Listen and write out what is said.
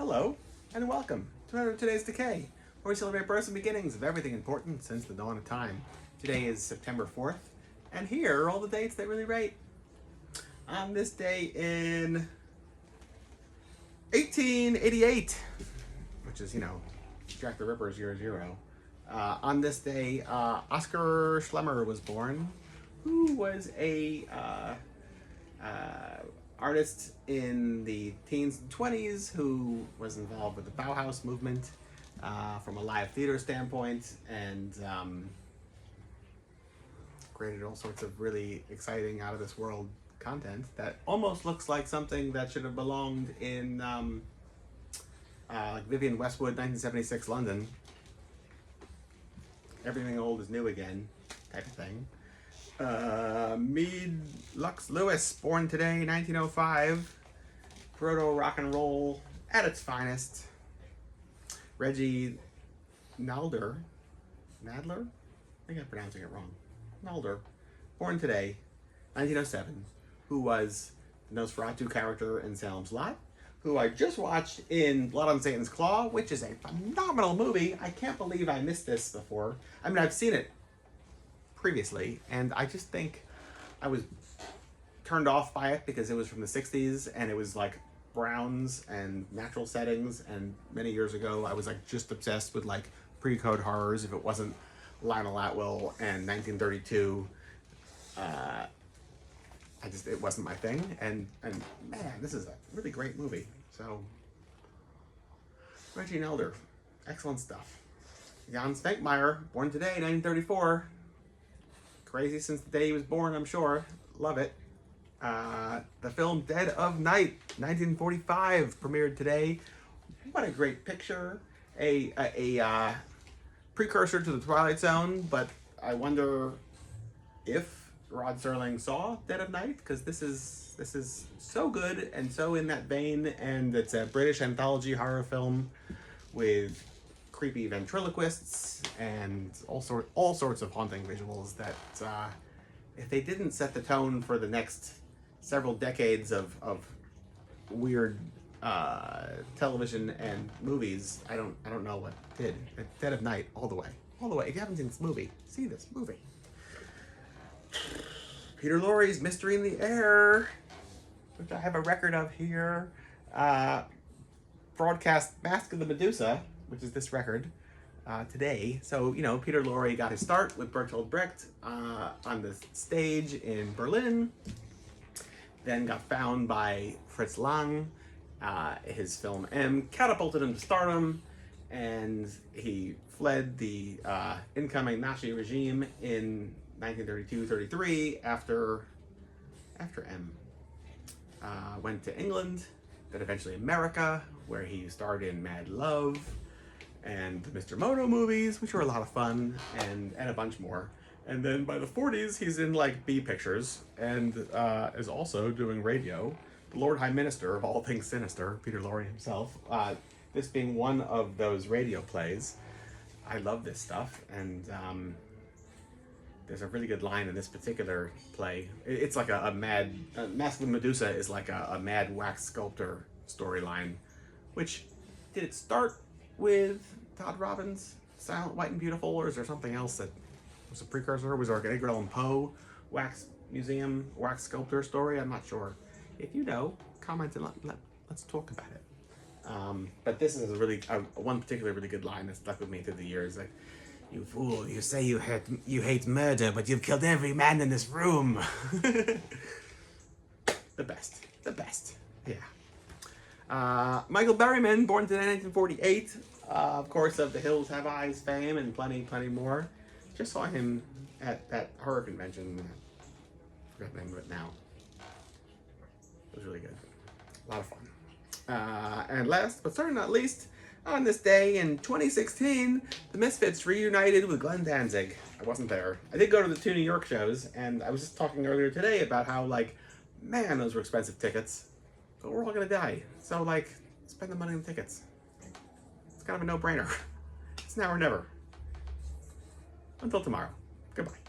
Hello, and welcome to today's Decay, where we celebrate births and beginnings of everything important since the dawn of time. Today is September 4th, and here are all the dates that really rate. On this day in 1888, which is, Jack the Ripper's year zero. On this day, Oscar Schlemmer was born, who was a artist in the teens and 20s who was involved with the Bauhaus movement from a live theater standpoint, and created all sorts of really exciting, out of this world content that almost looks like something that should have belonged in like Vivienne Westwood 1976 London. Everything old is new again type of thing. Mead Lux Lewis, born today, 1905. Proto rock and roll at its finest. Reggie Nadler, I think I'm pronouncing it wrong. Nalder, born today, 1907, who was the Nosferatu character in Salem's Lot, who I just watched in Blood on Satan's Claw, which is a phenomenal movie. I can't believe I missed this before. I mean, I've seen it previously, and I just think I was turned off by it because it was from the 60s and it was like browns and natural settings, and many years ago I was like just obsessed with like pre-code horrors. If it wasn't Lionel Atwill and 1932, it wasn't my thing, and man, this is a really great movie. So Reggie Nelder, excellent stuff. Jan Spankmeyer, born today, 1934. Crazy since the day he was born, I'm sure. Love it. The film Dead of Night, 1945, premiered today. What a great picture. A precursor to the Twilight Zone, but I wonder if Rod Serling saw Dead of Night, because this is so good and so in that vein, and it's a British anthology horror film with creepy ventriloquists and all sorts of haunting visuals that if they didn't set the tone for the next several decades of weird television and movies, I don't know what did. Dead of Night, all the way. If you haven't seen this movie, see this movie. Peter Lorre's Mystery in the Air, which I have a record of here. Broadcast Mask of the Medusa, which is this record, today. So, Peter Lorre got his start with Bertolt Brecht on the stage in Berlin, then got found by Fritz Lang. His film M catapulted him to stardom, and he fled the incoming Nazi regime in 1932-33 after M. Went to England, then eventually America, where he starred in Mad Love and the Mr. Moto movies, which were a lot of fun, and a bunch more. And then by the 40s, he's in like B pictures, and is also doing radio. The Lord High Minister of all things sinister, Peter Lorre himself. This being one of those radio plays. I love this stuff, and there's a really good line in this particular play. It's like Mask of the Medusa is like a mad wax sculptor storyline, which, did it start with Todd Robbins' Silent, White, and Beautiful, or is there something else that was a precursor? Was there like an Edgar Allan Poe wax museum, wax sculptor story? I'm not sure. If you know, comment and let's talk about it. But this is a really one particularly really good line that stuck with me through the years. Like, "You fool! You say you hate murder, but you've killed every man in this room." The best. Yeah. Michael Berryman, born today, 1948. Of course, of The Hills Have Eyes fame and plenty more. Just saw him at that horror convention. I forgot the name of it now. It was really good. A lot of fun. And last, but certainly not least, on this day in 2016, the Misfits reunited with Glenn Danzig. I wasn't there. I did go to the 2 New York shows, and I was just talking earlier today about how, like, man, those were expensive tickets. But we're all gonna die. So, like, spend the money on tickets. It's kind of a no-brainer. It's now or never. Until tomorrow. Goodbye.